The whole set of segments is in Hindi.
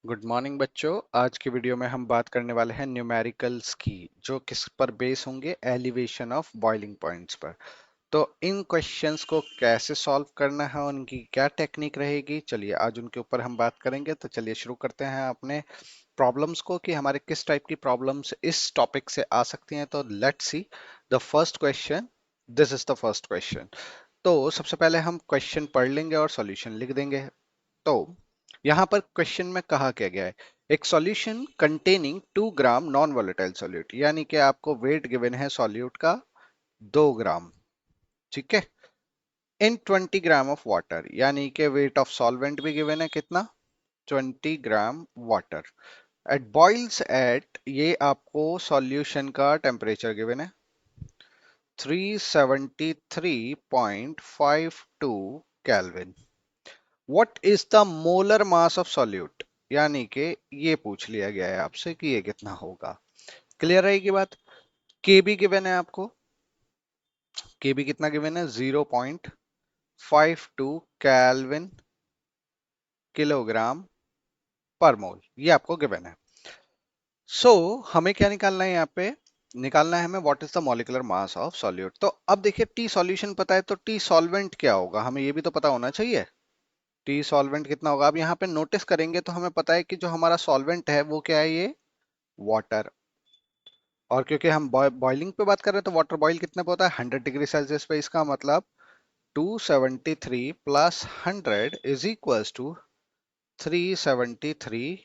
गुड मॉर्निंग बच्चों। आज की वीडियो में हम बात करने वाले हैं न्यूमेरिकल्स की, जो किस पर बेस होंगे, एलिवेशन ऑफ बॉइलिंग पॉइंट्स पर। तो इन क्वेश्चंस को कैसे सॉल्व करना है, उनकी क्या टेक्निक रहेगी, चलिए आज उनके ऊपर हम बात करेंगे। तो चलिए शुरू करते हैं अपने प्रॉब्लम्स को कि हमारे किस टाइप की प्रॉब्लम्स इस टॉपिक से आ सकती हैं। तो let's see the first question. This is the first question. तो सबसे पहले हम क्वेश्चन पढ़ लेंगे और सॉल्यूशन लिख देंगे। तो यहां पर क्वेश्चन में कहा क्या गया है, एक सॉल्यूशन कंटेनिंग 2 ग्राम नॉन वोलेटाइल सॉल्यूट, यानी कि आपको वेट गिवन है सॉल्यूट का 2 ग्राम, ठीक है, इन 20 ग्राम ऑफ वाटर, यानी कि वेट ऑफ सॉल्वेंट भी गिवन है कितना, 20 gram water at boils at, ये आपको सॉल्यूशन का टेम्परेचर गिवन है 373.52 kelvin. What is the molar mass of solute, यानी कि ये पूछ लिया गया है आपसे कि ये कितना होगा। क्लियर रहेगी बात। केबी गिवन है आपको, केबी कितना गिवन है 0.52 केल्विन किलोग्राम पर मोल, ये आपको गिवन है। सो हमें क्या निकालना है यहाँ पे, निकालना है हमें what is the molecular mass of solute. तो अब देखिए टी सॉल्यूशन पता है, तो टी सॉल्वेंट क्या होगा हमें ये भी तो पता होना चाहिए। टी सॉल्वेंट कितना होगा, अब यहाँ पे नोटिस करेंगे तो हमें पता है कि जो हमारा सॉल्वेंट है वो क्या है, ये वाटर। और क्योंकि हम बॉइलिंग पे बात कर रहे हैं तो वाटर बॉईल कितने पे होता है, 100 डिग्री सेल्सियस पे। इसका मतलब 273 plus 100 is equals to 373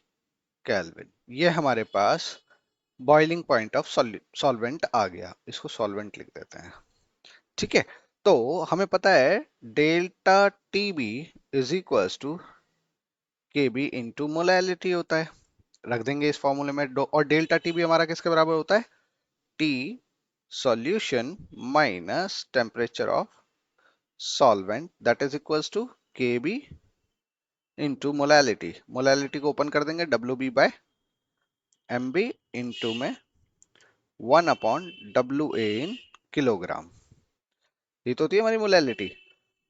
kelvin. ये हमारे पास बॉइलिंग पॉइंट ऑफ सॉल्वेंट आ गया। इसको सॉल्वेंट लिख देते हैं, ठीक है। तो हमें पता है delta T B is equals to K B into molality होता है, रख देंगे इस फॉर्मूले में। और डेल्टा टी बी हमारा किसके बराबर होता है, T solution minus temperature of solvent, that is equals to Kb into molality। Molality को ओपन कर देंगे, WB by MB into में 1 अपॉन WA इन किलोग्राम, ये तो होती है हमारी मोलैलिटी।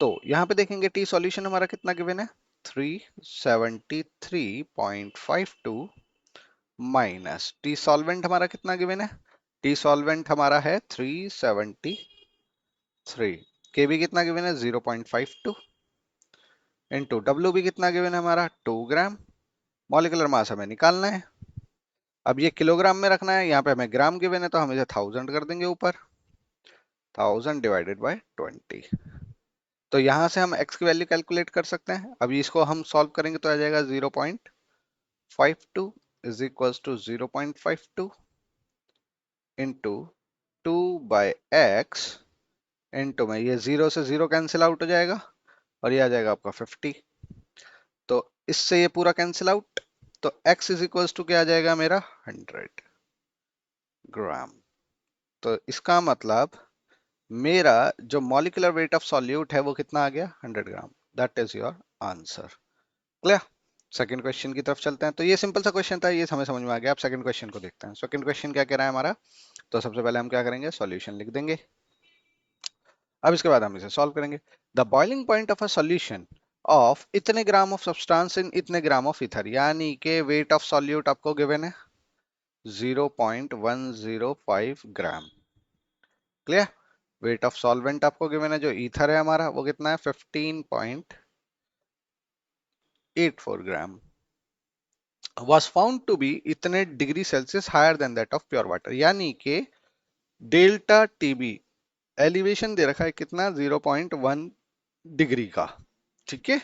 तो यहाँ पे देखेंगे टी सॉल्यूशन हमारा कितना गिवन है 373.52 माइनस टी सॉल्वेंट हमारा कितना गिवन है, टी सॉल्वेंट हमारा है 373, के भी कितना गिवन है 0.52 इंटू डब्ल्यू भी कितना गिवन है हमारा 2 ग्राम। मॉलिक्यूलर मास हमें निकालना है, अब ये किलोग्राम में रखना है, यहाँ पे हमें ग्राम गिवन है तो हम इसे 1000 कर देंगे ऊपर, 1000 डिवाइडेड बाय 20। तो यहाँ से हम x की वैल्यू कैलकुलेट कर सकते हैं। अभी इसको हम सॉल्व करेंगे तो आ जाएगा 0.52 is equals to 0.52 into 2 by X into में ये 0 से 0 कैंसिल आउट हो जाएगा और ये आ जाएगा आपका 50। तो इससे ये पूरा कैंसिल आउट, तो x इज इक्वल्स टू क्या आ जाएगा मेरा 100 ग्राम। तो इसका मतलब मेरा जो मॉलिक्यूलर वेट ऑफ सॉल्यूट है वो कितना आ गया 100 ग्राम। That is your answer. Clear. Second question की तरफ चलते हैं। तो ये सिंपल सा क्वेश्चन था, ये हमें समझ में आ गया। अब सेकंड क्वेश्चन को देखते हैं। सेकंड क्वेश्चन क्या कह रहा है हमारा, तो सबसे पहले हम क्या करेंगे, सॉल्यूशन लिख देंगे। अब इसके बाद हम इसे सॉल्व करेंगे। The boiling point of a solution of इतने ग्राम ऑफ सब्सटेंस इन इतने ग्राम ऑफ ईथर, यानी कि वेट ऑफ सॉल्यूट आपको गिवन है 0.105 gram. Clear. Weight of solvent आपको गिवन है, जो ईथर है हमारा वो कितना है 15.84 gram. was found to be इतने degree Celsius higher than that of pure water, यानी कि डेल्टा टीबी एलिवेशन दे रखा है कितना 0.1 डिग्री का, ठीक है,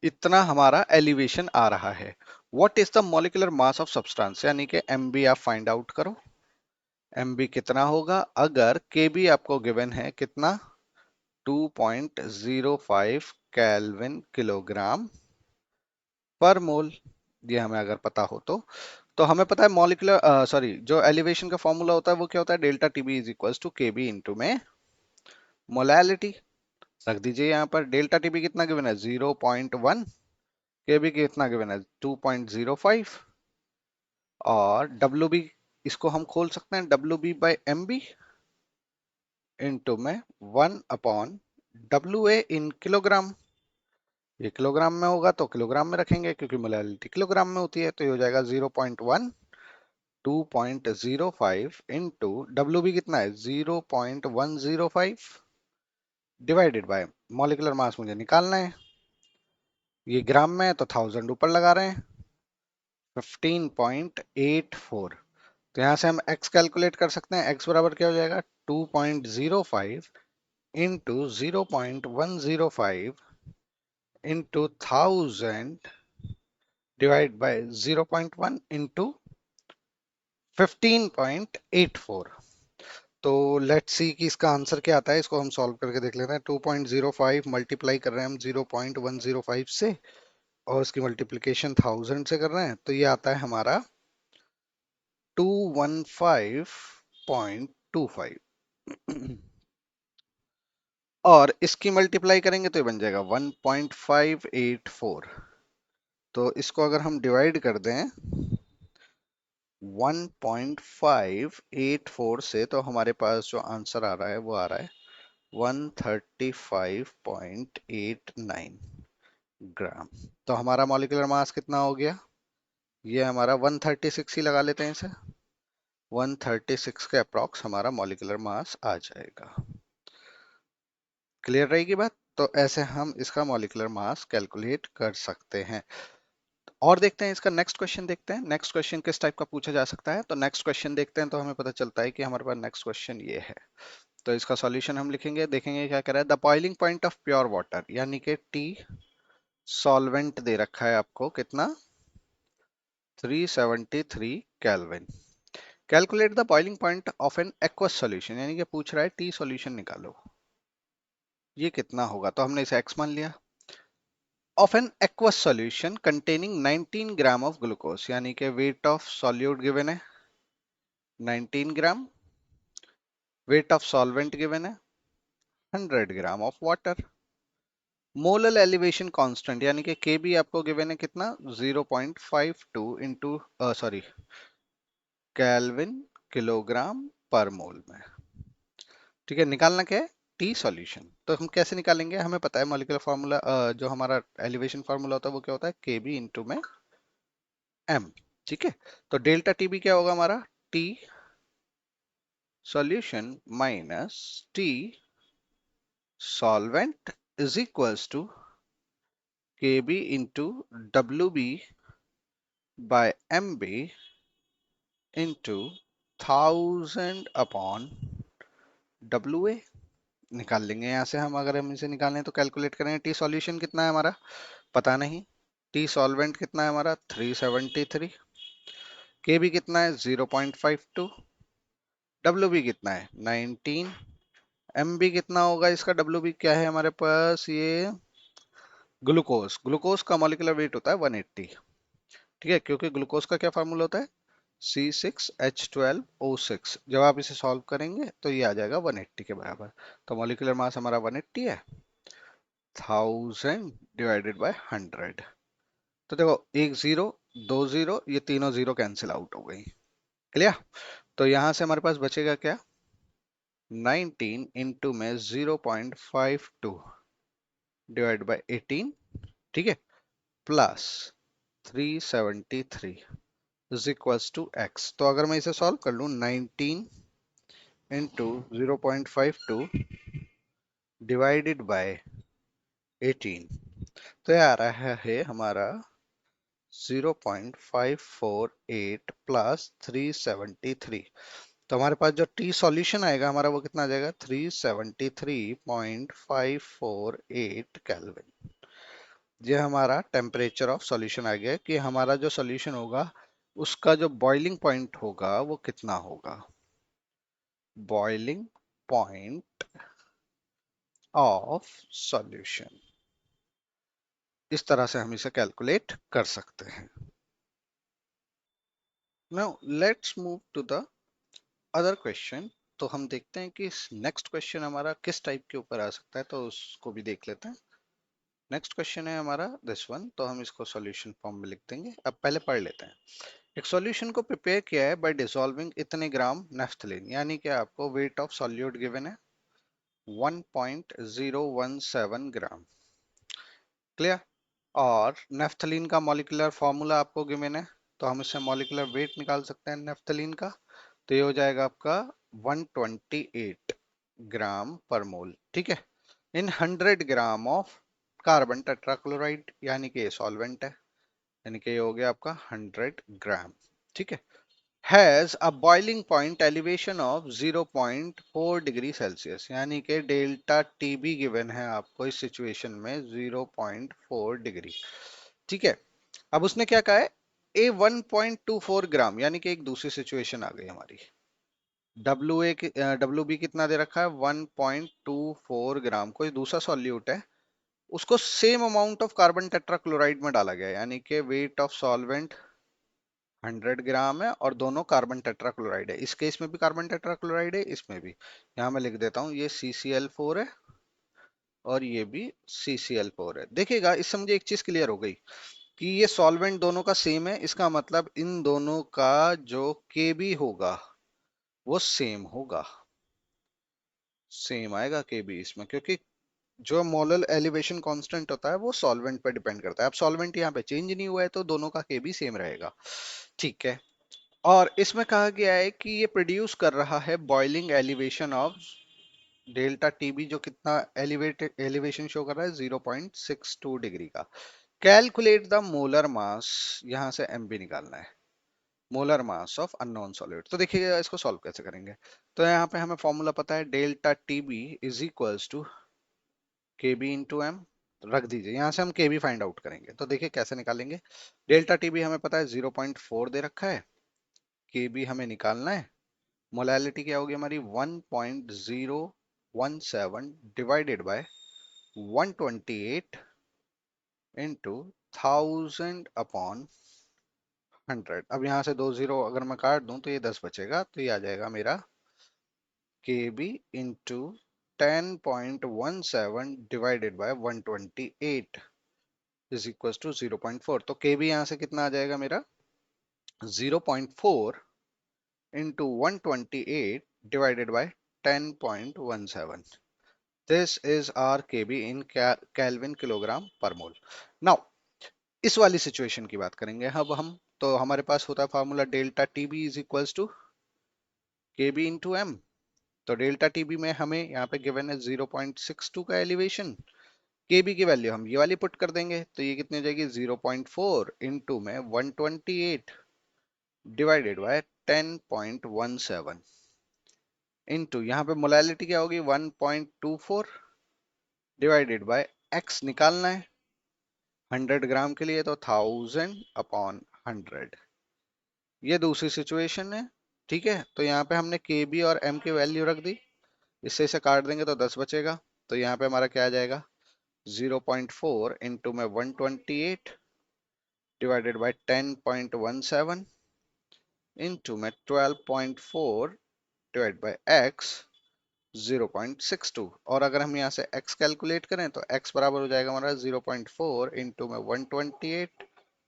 इतना हमारा एलिवेशन आ रहा है। What is the molecular mass of substance, यानी कि एमबी आप फाइंड आउट करो। एमबी कितना होगा, अगर केबी आपको गिवन है कितना 2.05 केल्विन किलोग्राम पर मोल, ये हमें अगर पता हो तो हमें पता है मॉलिक्यूलर सॉरी जो एलिवेशन का फॉर्मूला होता है वो क्या होता है, delta T B is equals to KB into में मोलैलिटी। रख दीजिए यहाँ पर, डेल्टा टीबी कितना गिवन है 0.1, केबी कितना गिवन है 2.05, और डब्ल्यू बी इसको हम खोल सकते हैं W B by M B into में 1 upon W A in kilogram. ये किलोग्राम में होगा तो किलोग्राम में रखेंगे, क्योंकि मोलैलिटी किलोग्राम में होती है, तो ये हो जाएगा 0.1 2.05 इंटू डब्ल्यू बी कितना है 0.105 डिवाइडेड बाय मॉलिक्यूलर मास मुझे निकालना है। ये ग्राम में है तो 1000 ऊपर लगा रहे हैं, 15.84। तो यहाँ से हम x कैलकुलेट कर सकते हैं। x बराबर क्या हो जाएगा 2.05 into 0.105 into 1000 divide bye 0.1 into 15.84। तो लेट्स सी कि इसका आंसर क्या आता है। इसको हम सॉल्व करके देख लेते हैं। 2.05 मल्टीप्लाई कर रहे हैं हम 0.105 से, और इसकी मल्टीप्लिकेशन 1000 से कर रहे हैं, तो ये आता है हमारा 215.25। और इसकी मल्टीप्लाई करेंगे तो ये बन जाएगा 1.584। तो इसको अगर हम डिवाइड कर दें 1.584 से, तो हमारे पास जो आंसर आ रहा है वो आ रहा है 135.89 ग्राम। तो हमारा मॉलिक्यूलर मास कितना हो गया, ये हमारा 136 ही लगा लेते हैं इसे। 136 के अप्रॉक्स हमारा मॉलिक्यूलर मास आ जाएगा। क्लियर रहेगी बात। तो ऐसे हम इसका मॉलिक्यूलर मास कैलकुलेट कर सकते हैं। और देखते हैं इसका नेक्स्ट क्वेश्चन। देखते हैं नेक्स्ट क्वेश्चन किस टाइप का पूछा जा सकता है। तो नेक्स्ट क्वेश्चन देखते हैं तो हमें पता चलता है कि हमारे पास नेक्स्ट क्वेश्चन ये है। तो इसका सॉल्यूशन हम लिखेंगे, देखेंगे क्या कह रहा है। The boiling point of pure water, यानी कि टी सॉल्वेंट दे रखा है आपको कितना 373 kelvin. Calculate the boiling point of an aqueous solution, यानी कि पूछ रहा है टी सॉल्यूशन निकालो, ये कितना होगा। तो हमने इसे x मान लिया। Of an aqueous solution containing 19 gram of glucose, यानी कि वेट ऑफ सॉल्यूट गिवन है 19 ग्राम, वेट ऑफ सॉल्वेंट गिवन है 100 ग्राम of water. Molal elevation constant, यानी कि के बी आपको गिवन है कितना 0.52 into sorry kelvin kilogram per मोल में। ठीक है, निकालना क्या है टी सॉल्यूशन। तो हम कैसे निकालेंगे, हमें पता है मॉलिक्यूलर फार्मूला, जो हमारा एलिवेशन फार्मूला होता है वो क्या होता है के बी इंटू में एम। ठीक है, तो डेल्टा टी बी क्या होगा हमारा T solution minus T solvent is equals to K B into W B by M B into 1000 upon W A. निकाल लेंगे यहाँ से हम। अगर हम इसे निकालें तो कैलकुलेट करेंगे टी सॉल्यूशन कितना है हमारा पता नहीं, टी सॉल्वेंट कितना है हमारा 373, के बी कितना है 0.52, डब्ल्यू बी कितना है 19, एम बी कितना होगा इसका, डब्ल्यू बी क्या है हमारे पास ये ग्लूकोज। ग्लूकोज का मॉलिक्यूलर वेट होता है 180। ठीक है, क्योंकि ग्लूकोज का क्या फार्मूला होता है C6H12O6। जब आप इसे सॉल्व करेंगे तो ये आ जाएगा 180 के बराबर। तो मॉलिक्यूलर मास हमारा 180 है, 1000 डिवाइडेड बाय 100। तो देखो एक जीरो, दो जीरो, ये तीनों जीरो कैंसिल आउट हो गई। क्लियर। तो यहां से हमारे पास बचेगा क्या 19 इंटू में 0.52 डिवाइड बाय 18। ठीक है, plus 373 is equals to X. तो अगर मैं इसे सॉल्व कर लूं 19 इंटू 0.52 डिवाइडेड बाय 18, तो ये आ रहा है हमारा 0.548 प्लस 373। तो हमारे पास जो टी सॉल्यूशन आएगा हमारा वो कितना आ जाएगा 373.548 केल्विन। ये हमारा टेम्परेचर ऑफ सॉल्यूशन आ गया कि हमारा जो सॉल्यूशन होगा उसका जो बॉइलिंग पॉइंट होगा वो कितना होगा। बॉइलिंग पॉइंट ऑफ सॉल्यूशन, इस तरह से हम इसे कैलकुलेट कर सकते हैं। Now let's move to the other question. तो हम देखते हैं कि नेक्स्ट क्वेश्चन हमारा किस टाइप के ऊपर आ सकता है, तो उसको भी देख लेते हैं। नेक्स्ट क्वेश्चन है हमारा दिस वन, तो हम इसको सॉल्यूशन फॉर्म में लिख देंगे। अब पहले पढ़ लेते हैं। एक सॉल्यूशन को प्रिपेयर किया है बाय डिसॉल्विंग इतने ग्राम नेफ्थलीन, यानी कि आपको वेट ऑफ सॉल्यूट गिवन है 1.017 ग्राम। क्लियर। और नेफ्थलीन का मॉलिक्यूलर फॉर्मूला आपको गिवन है, तो हम इससे मॉलिक्यूलर वेट निकाल सकते हैं नेफ्थलीन का। तो ये हो जाएगा आपका 128 ग्राम पर मोल, ठीक है, इन 100 ग्राम ऑफ कार्बन टेट्राक्लोराइड, यानी कि ये सॉल्वेंट है, यानी कि ये हो गया आपका 100 ग्राम, ठीक है। Has a boiling point elevation of 0.4 degree Celsius, यानी कि डेल्टा टी बी गिवन है आपको इस सिचुएशन में 0.4 डिग्री, ठीक है। अब उसने क्या कहा है, ए 1.24 ग्राम, यानी कि एक दूसरी सिचुएशन आ गई हमारी। डब्ल्यू बी कितना दे रखा है, 1.24 ग्राम, कोई दूसरा सॉल्यूट है, उसको same amount of carbon tetrachloride में डाला गया है, यानी कि वेट ऑफ सॉल्वेंट 100 ग्राम है और दोनों कार्बन टेट्राक्लोराइड है। इस केस में भी कार्बन टेट्राक्लोराइड है, इसमें भी। यहां मैं लिख देता हूं, ये CCl4 है और ये भी CCl4 है। देखिएगा, इससे मुझे एक चीज क्लियर हो गई कि ये सॉल्वेंट दोनों का सेम है, इसका मतलब इन दोनों का जो Kb होगा वो सेम होगा, सेम आएगा Kb इसमें, क्योंकि जो मोलर एलिवेशन कांस्टेंट होता है वो सॉल्वेंट पे डिपेंड करता है। अब सॉल्वेंट यहाँ पे चेंज नहीं हुआ है तो दोनों का Kb सेम रहेगा, ठीक है। और इसमें कहा गया है कि ये प्रोड्यूस कर रहा है boiling elevation of delta TB, जो कितना एलिवेटेड एलिवेशन शो कर रहा है, 0.62 डिग्री का। कैलकुलेट द मोलर मास, यहां से एमबी निकालना है, molar mass of unknown solid. तो देखिए इसको सॉल्व कैसे करेंगे। तो यहाँ पे हमें फॉर्मूला पता है, delta T B is equals to K B into M, रख दीजिए, यहाँ से हम के बी फाइंड आउट करेंगे। तो देखिए कैसे निकालेंगे। डेल्टा टीबी हमें पता है 0.4 दे रखा है, के बी हमें निकालना है। मोलैलिटी क्या होगी हमारी, 1.017 डिवाइडेड बाय 128 इंटू 1000 अपॉन 100। अब यहाँ से दो जीरो अगर मैं काट दूं तो ये 10 बचेगा, तो ये आ जाएगा मेरा K B into 10.17 divided by 128 is equal to 0.4। तो के बी यहाँ से कितना आ जाएगा मेरा, 0.4 into 128 divided by 10.17। This is our K B in kelvin kilogram per mole. Now इस वाली सिचुएशन की बात करेंगे अब हम। तो हमारे पास होता है formula, delta T B is equals to K B into M. तो डेल्टा टी बी में हमें यहाँ पे गिवन है 0.62 का एलिवेशन, के बी की वैल्यू हम ये वाली पुट कर देंगे, तो ये कितनी हो जाएगी, 0.4 इंटू में 128 डिवाइडेड बाय 10.17 इंटू यहाँ पे मोलैलिटी क्या होगी, 1.24 डिवाइडेड बाय एक्स निकालना है 100 ग्राम के लिए, तो 1000 अपॉन 100। ये दूसरी सिचुएशन है, ठीक है। तो यहाँ पे हमने के बी और एम की वैल्यू रख दी, इससे इसे काट देंगे तो 10 बचेगा। तो यहाँ पे हमारा क्या आ जाएगा, 0.4 इंटू में 128 डिवाइडेड बाय 10.17 इंटू में 12.4 डिवाइड बाय एक्स 0.62। और अगर हम यहाँ से x कैलकुलेट करें तो x बराबर हो जाएगा हमारा 0.4 इंटू में 128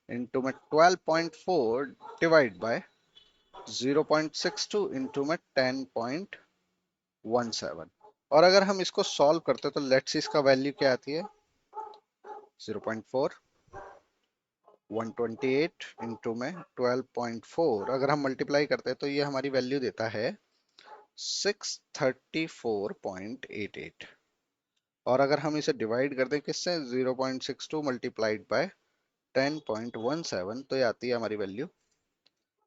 इंटू में 12.4 डिवाइड बाय 0.62 इंटू में 10.17। और अगर हम इसको सॉल्व करते तो लेट्स सी इसका वैल्यू क्या आती है, 0.4 128 इंटू में 12.4, अगर हम मल्टीप्लाई करते हैं तो ये हमारी वैल्यू देता है 634.88। और अगर हम इसे डिवाइड कर दें किससे, 0.62 मल्टीप्लाइड बाय 10.17, तो ये आती है हमारी वैल्यू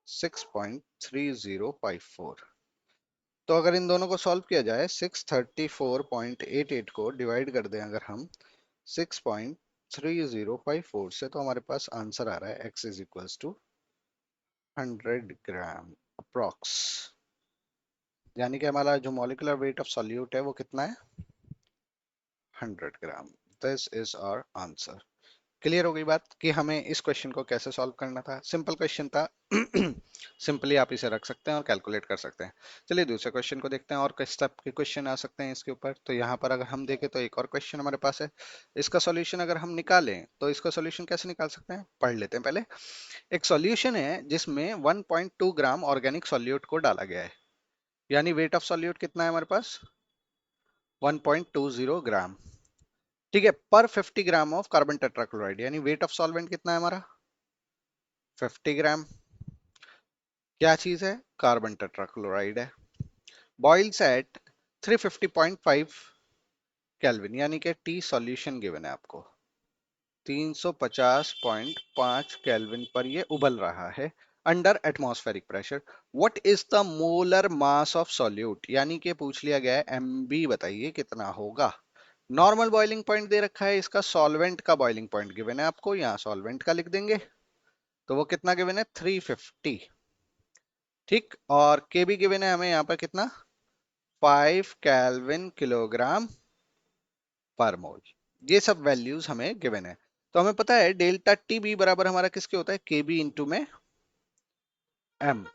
6.3054। तो अगर इन दोनों को सॉल्व किया जाए, 634.88 को डिवाइड कर दें अगर हम 6.3054 से, तो हमारे पास आंसर आ रहा है x is equals to 100 gram approx, यानी कि हमारा जो मॉलिक्यूलर वेट ऑफ सॉल्यूट है वो कितना है, 100 ग्राम। This is our answer. Clear हो गई बात कि हमें इस क्वेश्चन को कैसे सॉल्व करना था। सिंपल क्वेश्चन था, सिंपली आप इसे रख सकते हैं और कैलकुलेट कर सकते हैं। चलिए दूसरे क्वेश्चन को देखते हैं, और किस टाइप के क्वेश्चन आ सकते हैं इसके ऊपर। तो यहाँ पर अगर हम देखें तो एक और क्वेश्चन हमारे पास है, इसका सॉल्यूशन अगर हम निकालें तो इसका सॉल्यूशन कैसे निकाल सकते हैं, पढ़ लेते हैं पहले। एक सॉल्यूशन है जिसमें 1.2 ग्राम ऑर्गेनिक सॉल्यूट को डाला गया है, यानी वेट ऑफ सॉल्यूट कितना है हमारे पास, 1.20 ग्राम। ठीक है, पर 50 ग्राम ऑफ कार्बन टेट्राक्लोराइड, यानी वेट ऑफ सॉल्वेंट कितना है हमारा 50 ग्राम। क्या चीज है, कार्बन टेट्राक्लोराइड है। बॉइल्स एट 350.5 केल्विन, यानी कि टी सॉल्यूशन गिवन है आपको 350.5 केल्विन पर ये उबल रहा है under atmospheric pressure. What is the molar mass of solute, यानी कि पूछ लिया गया है एमबी बताइए कितना होगा। नॉर्मल बॉइलिंग पॉइंट दे रखा है, इसका सॉल्वेंट का बॉइलिंग पॉइंट गिवन है आपको, यहाँ सॉल्वेंट का लिख देंगे। तो वो कितना गिवन है 350। ठीक, और के भी गिवन है हमें यहाँ पर कितना 5 केल्विन किलोग्राम पर मोल। ये सब वैल्यूज हमें गिवन है। तो हमें पता है डेल्टा टी बी बराबर हमारा किसके होता है के बी इंटू में एम।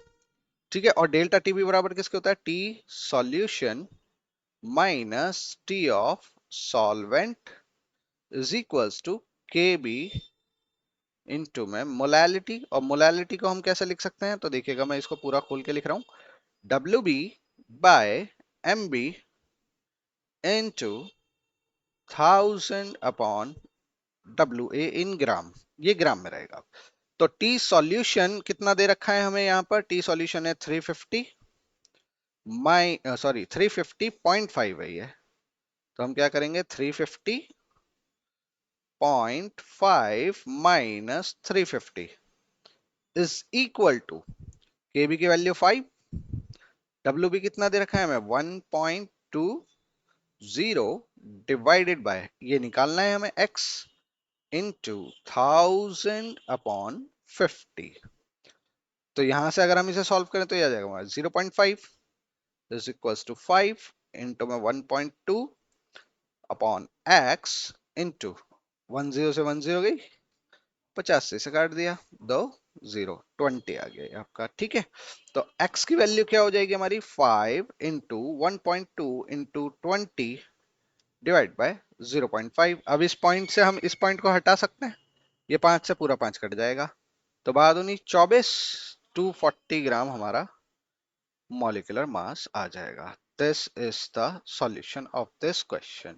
ठीक है, और डेल्टा टी बी बराबर किसके होता है T solution minus T of solvent is equals to K B into में मोलैलिटी। और मोलैलिटी को हम कैसे लिख सकते हैं, तो देखिएगा मैं इसको पूरा खोल के लिख रहा हूं, W B by M B into 1000 upon W A in gram, ये ग्राम में रहेगा। तो टी सॉल्यूशन कितना दे रखा है हमें यहाँ पर, टी सॉल्यूशन है 350 माइ सॉरी 350.5 है ये। तो हम क्या करेंगे 350.5 minus 350 is equal to K B की वैल्यू 5, डब्ल्यू बी कितना दे रखा है हमें 1.20 डिवाइडेड बाय ये निकालना है हमें x इंटू 1000 अपॉन 50। तो यहां से अगर हम इसे सॉल्व करें तो ये आ जाएगा हमारा 0.5 इज इक्वल्स टू 5 इंटू में 1.2 अपॉन x इंटू 10 से 10 गई, 50 से काट दिया, दो जीरो 20 आ गया आपका। ठीक है, तो x की वैल्यू क्या हो जाएगी हमारी 5 इंटू 1.2 इंटू 20 डिवाइड बाय 0.5। अब इस पॉइंट से हम इस पॉइंट को हटा सकते हैं, ये 5 से पूरा 5 कट जाएगा, तो बाद 24 240 ग्राम हमारा मॉलिक्यूलर मास आ जाएगा। This is the solution of this question.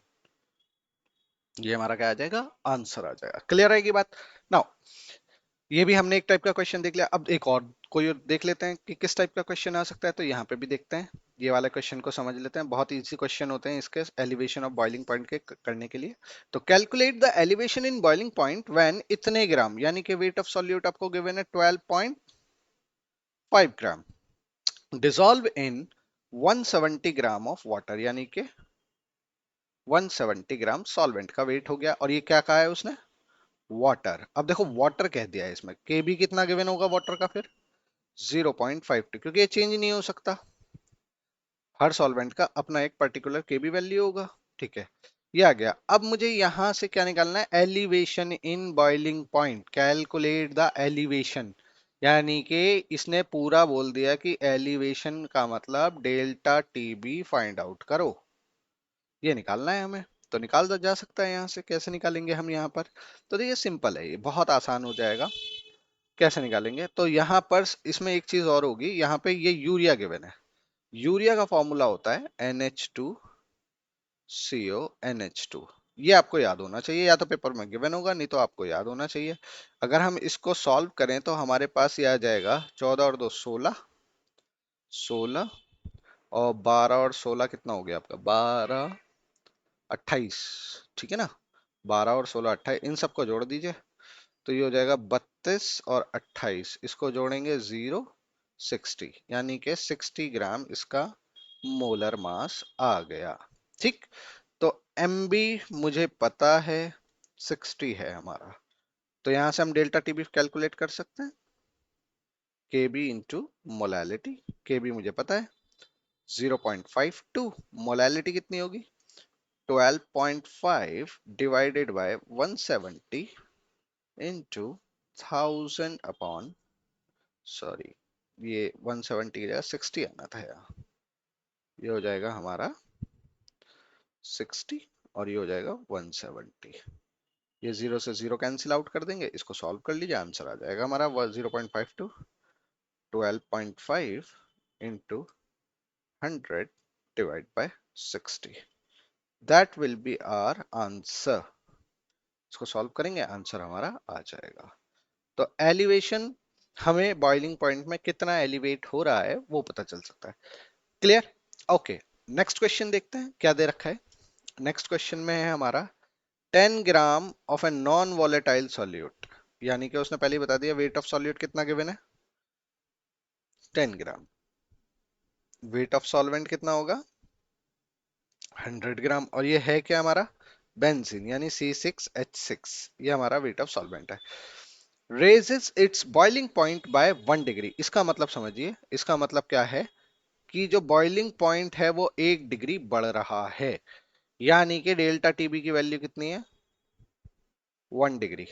ये हमारा क्या आ जाएगा, आंसर आ जाएगा। क्लियर रहेगी बात। नाउ ये भी हमने एक टाइप का क्वेश्चन देख लिया, अब एक और कोई और देख लेते हैं कि किस टाइप का क्वेश्चन आ सकता है। तो यहाँ पे भी देखते हैं, ये वाला क्वेश्चन को समझ लेते हैं। बहुत इजी क्वेश्चन होते हैं इसके एलिवेशन ऑफ बॉइलिंग पॉइंट के करने के लिए। तो calculate the elevation in boiling point when इतने ग्राम, यानी कि वेट ऑफ सॉल्यूट आपको गिवन है 12.5 gram dissolve in 170 gram of water, यानी कि 170 ग्राम सॉल्वेंट का वेट हो गया। और ये क्या कहा है उसने, वाटर। अब देखो वाटर कह दिया है इसमें, के बी कितना गिवन होगा वाटर का फिर 0.52, क्योंकि ये चेंज नहीं हो सकता, हर सॉल्वेंट का अपना एक पर्टिकुलर के बी वैल्यू होगा। ठीक है, ये आ गया। अब मुझे यहां से क्या निकालना है, elevation in boiling point, calculate the elevation. यानी कि इसने पूरा बोल दिया कि एलिवेशन का मतलब delta T B find out करो, ये निकालना है हमें। तो निकाल जा सकता है यहाँ से, कैसे निकालेंगे हम यहाँ पर, तो देखिए सिंपल है, ये बहुत आसान हो जाएगा। कैसे निकालेंगे, तो यहाँ पर इसमें एक चीज और होगी, यहाँ पे ये यूरिया गिवन है, यूरिया का फॉर्मूला होता है NH2CO NH2। ये आपको याद होना चाहिए, या तो पेपर में गिवन होगा, नहीं तो आपको याद होना चाहिए। अगर हम इसको सॉल्व करें तो हमारे पास ये आ जाएगा 14 और 2 16, 16 और 12 और 16 कितना हो गया आपका 12 28। ठीक है ना, 12 और 16 28, इन सबको जोड़ दीजिए तो ये हो जाएगा 32 और 28, इसको जोड़ेंगे 60, यानी कि 60 ग्राम इसका मोलर मास आ गया। ठीक, तो एम बी मुझे पता है 60 है हमारा, तो यहां से हम डेल्टा टी बी कैलकुलेट कर सकते हैं, के बी इंटू मोलैलिटी। के बी मुझे पता है 0.52, मोलैलिटी कितनी होगी 12.5 divided by 170 into 1000 upon, sorry ये 170 की जगह 60 आना था यहाँ, ये हो जाएगा हमारा 60 और ये हो जाएगा 170। ये जीरो से जीरो कैंसिल आउट कर देंगे, इसको सॉल्व कर लीजिए, आंसर आ जाएगा हमारा 0.52, 12.5 into 100 divide by 60। That will be our answer. इसको सॉल्व करेंगे, आंसर हमारा आ जाएगा। तो एलिवेशन, हमें बॉइलिंग पॉइंट में कितना एलिवेट हो रहा है वो पता चल सकता है। क्लियर? ओके, नेक्स्ट क्वेश्चन देखते हैं क्या दे रखा है। नेक्स्ट क्वेश्चन में है हमारा 10 gram of a non volatile solute, यानी कि उसने पहले ही बता दिया वेट ऑफ सॉल्यूट कितना गिवन है, 10 ग्राम। वेट ऑफ सॉल्वेंट कितना होगा, 100 ग्राम। और ये है क्या हमारा, बेंजीन यानी C6H6, ये हमारा वेट ऑफ सॉल्वेंट है। Raises it's boiling point by 1 degree, इसका मतलब समझिए, इसका मतलब क्या है कि जो बॉइलिंग पॉइंट है वो 1 डिग्री बढ़ रहा है, यानी कि डेल्टा टीबी की वैल्यू कितनी है, 1 डिग्री।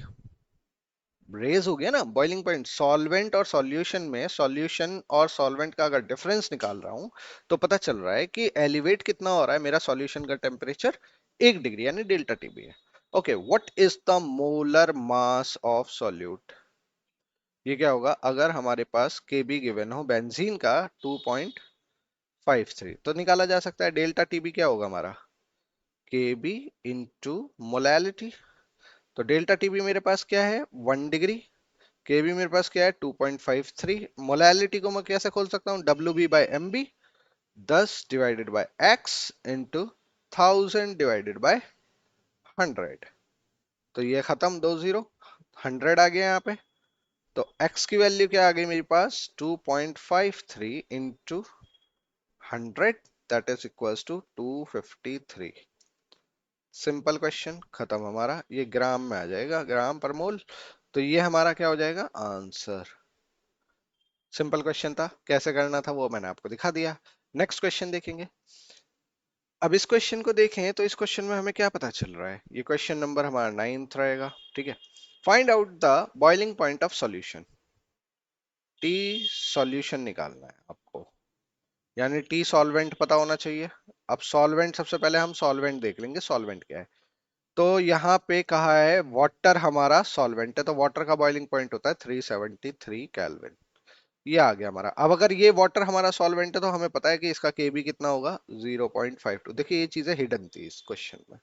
रेज हो गया ना बॉइलिंग पॉइंट। सॉल्वेंट और सॉल्यूशन में, सॉल्यूशन और सॉल्वेंट का अगर डिफरेंस निकाल रहा हूं तो पता चल रहा है कि एलिवेट कितना हो रहा है मेरा सॉल्यूशन का टेम्परेचर, 1 डिग्री, यानी डेल्टा टीबी है। Okay, what is the molar mass of solute, ये क्या होगा अगर हमारे पास केबी गिवन हो बेंजीन का 2.53, तो निकाला जा सकता है डेल्टा टीबी क्या होगा हमारा, केबी इंटू मोलैलिटी। तो डेल्टा टीबी मेरे पास क्या है, 1 डिग्री। केबी मेरे पास क्या है, 2.53। मोलैलिटी को मैं कैसे खोल सकता हूँ, W B by M B, 10/x into 1000/100। तो ये खत्म, 2 0, 100 आ गया यहाँ पे। तो x की वैल्यू क्या आ गई मेरे पास, 2.53 into 100, that is equals to 253। Simple question खत्म हमारा, ये ग्राम में आ जाएगा, ग्राम पर मोल। तो ये हमारा क्या हो जाएगा, आंसर। सिंपल क्वेश्चन था, कैसे करना था वो मैंने आपको दिखा दिया। नेक्स्ट क्वेश्चन देखेंगे। अब इस क्वेश्चन को देखें तो इस क्वेश्चन में हमें क्या पता चल रहा है, ये क्वेश्चन नंबर हमारा 9th रहेगा, ठीक है। Find out the boiling point of solution. T solution निकालना है आपको, यानी टी सॉल्वेंट पता होना चाहिए। अब सॉल्वेंट, सबसे पहले हम सॉल्वेंट देख लेंगे, सॉल्वेंट क्या है। तो यहाँ पे कहा है वाटर हमारा सॉल्वेंट है, तो वाटर का बॉइलिंग पॉइंट होता है 373 केल्विन। ये आ गया हमारा। अब अगर ये वाटर हमारा सॉल्वेंट है तो हमें पता है कि इसका केबी कितना होगा, 0.52। देखिए ये चीजें हिडन थी इस क्वेश्चन में,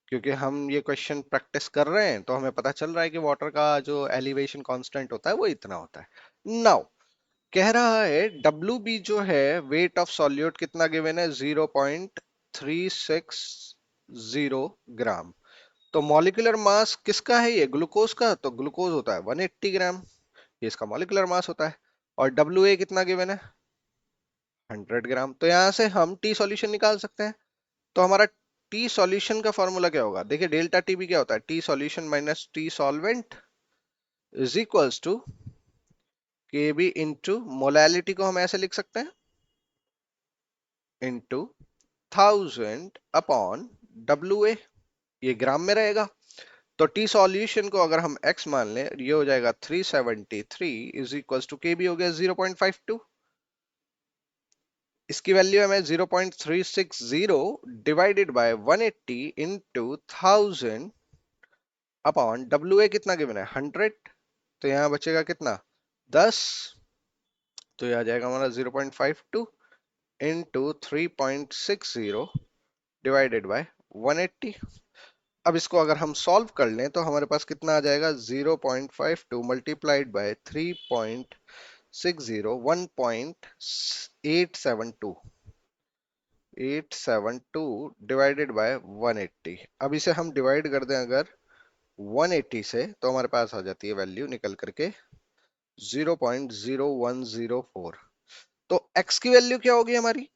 क्योंकि हम ये क्वेश्चन प्रैक्टिस कर रहे हैं तो हमें पता चल रहा है कि वाटर का जो एलिवेशन कांस्टेंट होता है वो इतना होता है। नाउ कह रहा है डब्ल्यू बी जो है, वेट ऑफ सॉल्यूट कितना गिवन है, 0.360 ग्राम। तो मॉलिक्यूलर मास किसका है, ये ग्लूकोज का, तो ग्लूकोज होता है 180 ग्राम, ये इसका मॉलिक्यूलर मास होता है। और डब्ल्यू ए कितना गिवन है, 100 ग्राम। तो यहां से हम टी सॉल्यूशन निकाल सकते हैं। तो हमारा टी सॉल्यूशन का फॉर्मूला क्या होगा, देखिए डेल्टा टी भी क्या होता है, T solution minus T solvent is equals to K B into molality को हम ऐसे लिख सकते हैं, इंटू 1000/WA, ये ग्राम में रहेगा। तो टी सॉल्यूशन को अगर हम x मान लें, ये हो जाएगा 373 is equals to K B हो गया 0.52। इसकी वैल्यू हमें 0.360 divided by 180 into 1000 upon W ए कितना गिवन है, 100। तो यहाँ बचेगा कितना, 10। तो यह आ जाएगा हमारा 0.52 इंटू 3.60 डिवाइडेड बाय 180। अब इसको अगर हम सॉल्व कर लें तो हमारे पास कितना आ जाएगा, 0.52 मल्टीप्लाइड बाय 3.60, 1.872, 872 डिवाइडेड बाय 180। अब इसे हम डिवाइड कर दें अगर 180 से, तो हमारे पास आ जाती है वैल्यू निकल करके 0.0104। तो x की वैल्यू क्या होगी हमारी,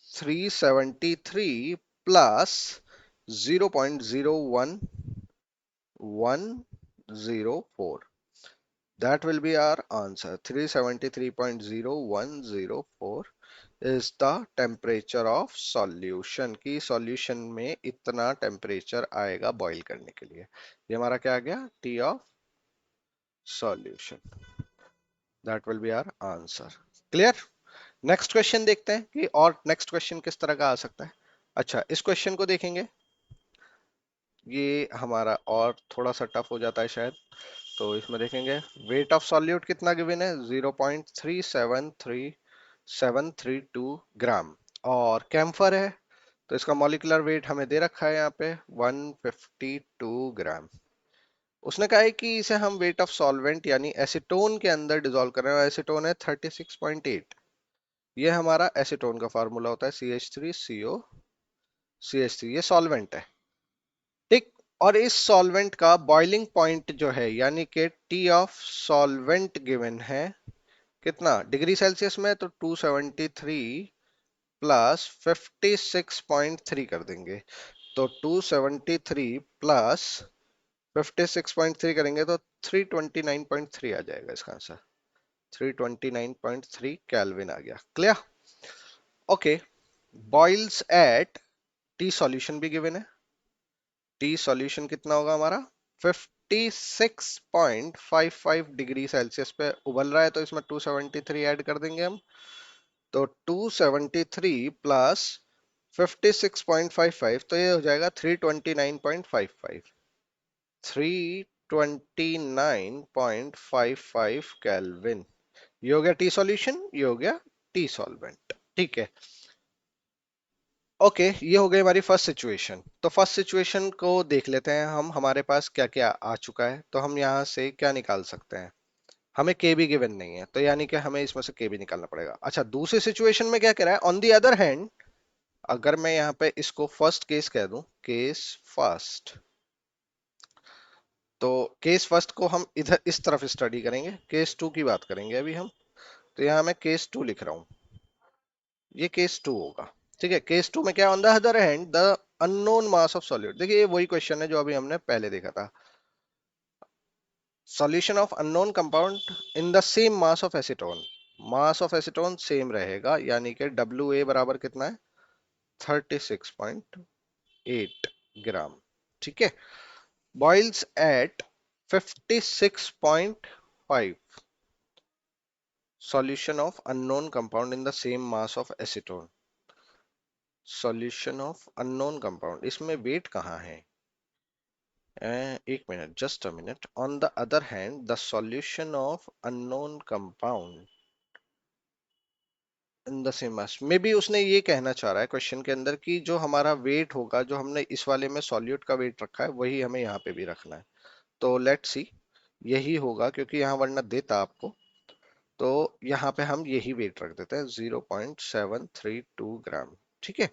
373 plus 0.0104, that will be our answer। 373.0104 is the temperature of solution, की solution में इतना temperature आएगा बॉईल करने के लिए। ये हमारा क्या आ गया, T of solution, that will be our answer। Clear? Next question देखते हैं कि और नेक्स्ट क्वेश्चन किस तरह का आ सकता है। अच्छा, इस क्वेश्चन को देखेंगे, ये हमारा और थोड़ा सा टफ हो जाता है शायद। तो इसमें देखेंगे वेट ऑफ सॉल्यूट कितना गिवन है, 0.373 732 ग्राम। और कैम्फर है तो इसका मॉलिक्यूलर वेट हमें दे रखा है यहाँ पे 152 ग्राम। उसने कहा है कि इसे हम वेट ऑफ सॉल्वेंट यानी एसीटोन के अंदर डिसॉल्व कर रहे हैं, और एसीटोन है 36.8। ये हमारा एसीटोन का फार्मूला होता है CH3CO CH3, ये सॉल्वेंट है। ठीक। और इस सॉल्वेंट का बॉइलिंग पॉइंट जो है यानी कि टी ऑफ सॉल्वेंट गिवन है कितना डिग्री सेल्सियस में, तो 273 प्लस 56.3 कर देंगे। तो 273 प्लस 56.3 करेंगे तो 329.3 आ जाएगा इसका आंसर। 329.3 केल्विन आ गया। Clear? Okay. Boils at T, solution भी गिवन है। टी सॉल्यूशन कितना होगा हमारा 56.55 डिग्री सेल्सियस पे उबल रहा है, तो इसमें 273 ऐड कर देंगे हम। तो 273 प्लस 56.55, तो ये हो जाएगा 329.55। 329.55 केल्विन। ये हो गया टी सॉल्यूशन, ये हो गया टी सॉल्वेंट। ठीक है। ओके, ये हो गई हमारी फर्स्ट सिचुएशन। तो फर्स्ट सिचुएशन को देख लेते हैं हम, हमारे पास क्या क्या आ चुका है। तो हम यहाँ से क्या निकाल सकते हैं, हमें के बी गिवन नहीं है, तो यानी कि हमें इसमें से के बी निकालना पड़ेगा। अच्छा, दूसरी सिचुएशन में क्या कह रहा है, ऑन दी अदर हैंड, अगर मैं यहाँ पे इसको फर्स्ट केस कह दूं, केस फर्स्ट, तो केस फर्स्ट को हम इधर इस तरफ स्टडी करेंगे, केस टू की बात करेंगे अभी हम। तो यहाँ मैं केस टू लिख रहा हूँ, ये केस टू होगा। ठीक है, केस टू में क्या, on the other hand the unknown mass of solute. देखिए ये वही क्वेश्चन है जो अभी हमने पहले देखा था। Solution of unknown compound in the same mass of acetone, mass of acetone same रहेगा, यानी कि डब्ल्यू ए बराबर कितना है 36.8 ग्राम। ठीक है। Boils at 56.5, solution of unknown compound in the same mass of acetone। solution of unknown compound, इसमें वेट कहाँ है? एक minute, just a minute. On the other hand the solution of unknown compound in the same mass, may be उसने ये कहना चाह रहा है क्वेश्चन के अंदर कि जो हमारा वेट होगा, जो हमने इस वाले में सॉल्यूट का वेट रखा है, वही हमें यहाँ पे भी रखना है। तो लेट्स सी, यही होगा, क्योंकि यहाँ वरना देता आपको। तो यहाँ पे हम यही वेट रख देते हैं 0.732 ग्राम। ठीक है।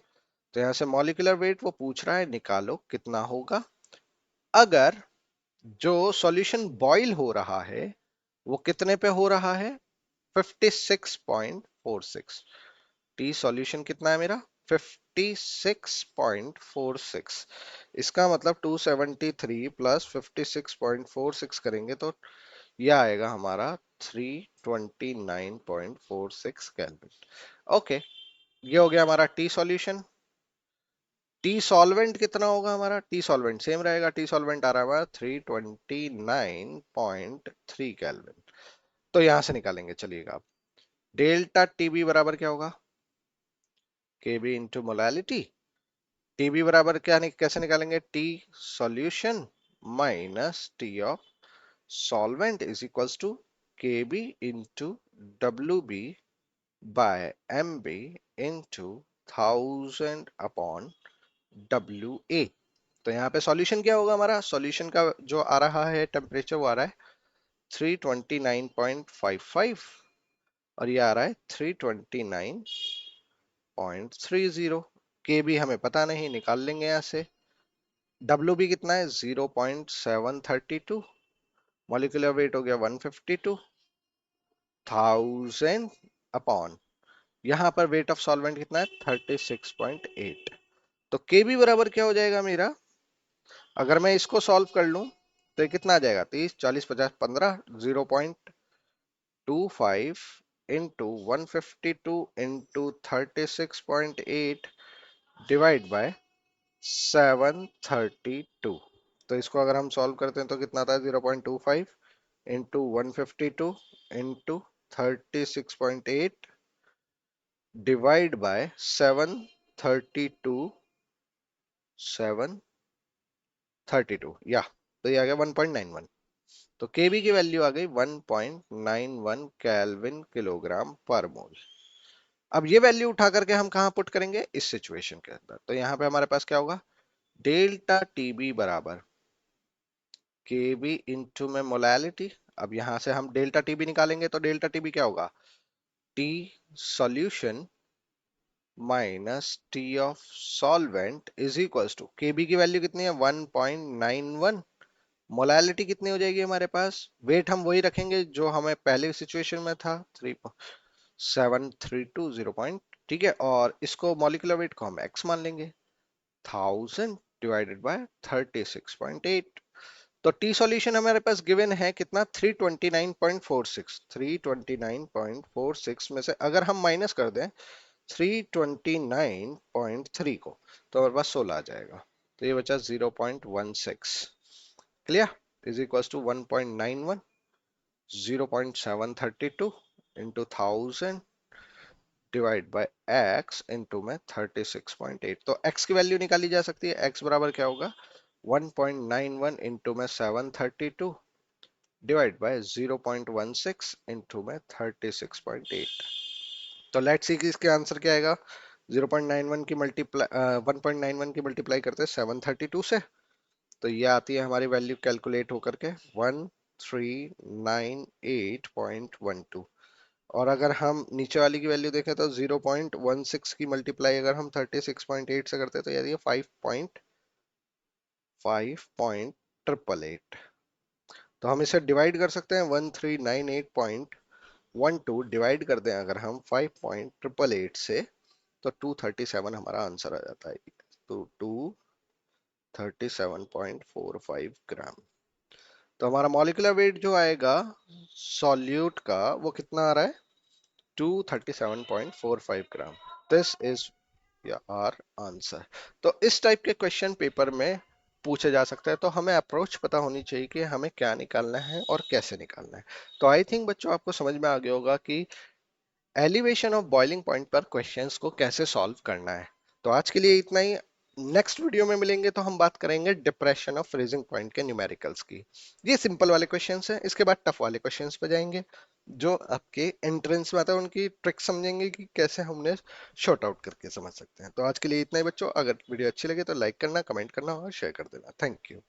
तो यहाँ से मॉलिक्यूलर वेट वो पूछ रहा है, निकालो कितना होगा। अगर जो सॉल्यूशन बॉईल हो रहा है वो कितने पे हो रहा है, 56.46। टी सॉल्यूशन कितना है मेरा 56.46। इसका मतलब 273 प्लस 56.46 करेंगे तो यह आएगा हमारा 329.46 केल्विन। ओके, ये हो गया हमारा टी सॉल्यूशन। टी सॉल्वेंट कितना होगा हमारा, टी सॉल्वेंट सेम रहेगा, टी सॉल्वेंट आ रहा है हमारा 329.3 केल्विन। तो यहां से निकालेंगे, चलिएगा आप। डेल्टा टीबी बराबर क्या होगा, केबी इंटू मोलैलिटी। टीबी बराबर क्या कैसे निकालेंगे, T solution minus T of solvent is equals to KB into W B by M B into 1000 upon W A. तो यहाँ पे सॉल्यूशन क्या होगा हमारा, सॉल्यूशन का जो आ रहा है टेम्परेचर वो आ रहा है 329.55, और ये आ रहा है 329.30। के भी हमें पता नहीं, निकाल लेंगे यहाँ से। डब्ल्यू बी कितना है 0.732, मॉलिक्यूलर वेट हो गया 152 1000 अपॉन, यहाँ पर वेट ऑफ सॉल्वेंट कितना है 36.8। तो के बी बराबर क्या हो जाएगा मेरा, अगर मैं इसको सॉल्व कर लूं तो ये कितना आ जाएगा, 30 40 50 15, 0.25 इंटू 152 इंटू 36.8 डिवाइड बाय 732। तो इसको अगर हम सॉल्व करते हैं तो कितना आता है 0.25 इंटू 152 इंटू 36.8 डिवाइड बाय 732, 732 या, तो ये आ गया 1.91। तो केबी की वैल्यू आ गई 1.91 केल्विन किलोग्राम पर मोल। अब ये वैल्यू उठा करके हम कहाँ पुट करेंगे, इस सिचुएशन के अंदर। तो यहाँ पे हमारे पास क्या होगा, डेल्टा टीबी बराबर के बी इंटू में मोलैलिटी। अब यहां से हम डेल्टा टीबी निकालेंगे तो डेल्टा टीबी क्या होगा, T solution minus T of solvent is equals to, KB की वैल्यू कितनी है 1.91, मोलैलिटी कितनी हो जाएगी हमारे पास, वेट हम वही रखेंगे जो हमें पहले सिचुएशन में था 3732 ठीक है, और इसको मॉलिक्यूलर वेट को हम एक्स मान लेंगे, 1000 डिवाइडेड बाय 36.8। तो टी सॉल्यूशन हमारे पास गिवन है कितना, 329.46, 329.46 में से अगर हम माइनस कर दें 329.3 को, तो हमारे पास 16 आ जाएगा, तो ये बचा 0.16, clear, is equal to 1.91, 0.732 into 1000 divide by x into में 36.8। तो x की वैल्यू निकाली जा सकती है, x बराबर क्या होगा 1.91 इंटू में 732 डिवाइड बाय 0.16 इंटू में 36.8। तो लेट्स सी कि इसके आंसर क्या आएगा, 0.91 की मल्टीप्लाई 1.91 की मल्टीप्लाई करते हैं 732 से, तो ये आती है हमारी वैल्यू कैलकुलेट होकर के 1398.12। और अगर हम नीचे वाली की वैल्यू देखें तो 0.16 की मल्टीप्लाई अगर हम 36.8 से करते हैं तो ये 5.8, तो हम इसे डिवाइड कर सकते हैं, 1398.12 डिवाइड कर दें अगर हम 5.888 से, तो 237 हमारा आंसर आ जाता है, तो 237.45 ग्राम। तो हमारा मॉलिक्यूलर वेट जो आएगा सॉल्यूट का वो कितना आ रहा है, 237.45 gram. This is our answer. तो इस टाइप के क्वेश्चन पेपर में पूछे जा सकता है, तो हमें अप्रोच पता होनी चाहिए कि हमें क्या निकालना है और कैसे निकालना है। तो आई थिंक बच्चों आपको समझ में आ गया होगा कि एलिवेशन ऑफ बॉइलिंग पॉइंट पर क्वेश्चंस को कैसे सॉल्व करना है। तो आज के लिए इतना ही, नेक्स्ट वीडियो में मिलेंगे तो हम बात करेंगे डिप्रेशन ऑफ फ्रीजिंग पॉइंट के न्यूमेरिकल्स की। ये सिंपल वाले क्वेश्चंस हैं, इसके बाद टफ वाले क्वेश्चंस पे जाएंगे जो आपके एंट्रेंस में आता है, उनकी ट्रिक समझेंगे कि कैसे हमने शॉर्ट आउट करके समझ सकते हैं। तो आज के लिए इतना ही बच्चों, अगर वीडियो अच्छी लगे तो लाइक करना, कमेंट करना और शेयर कर देना। Thank you.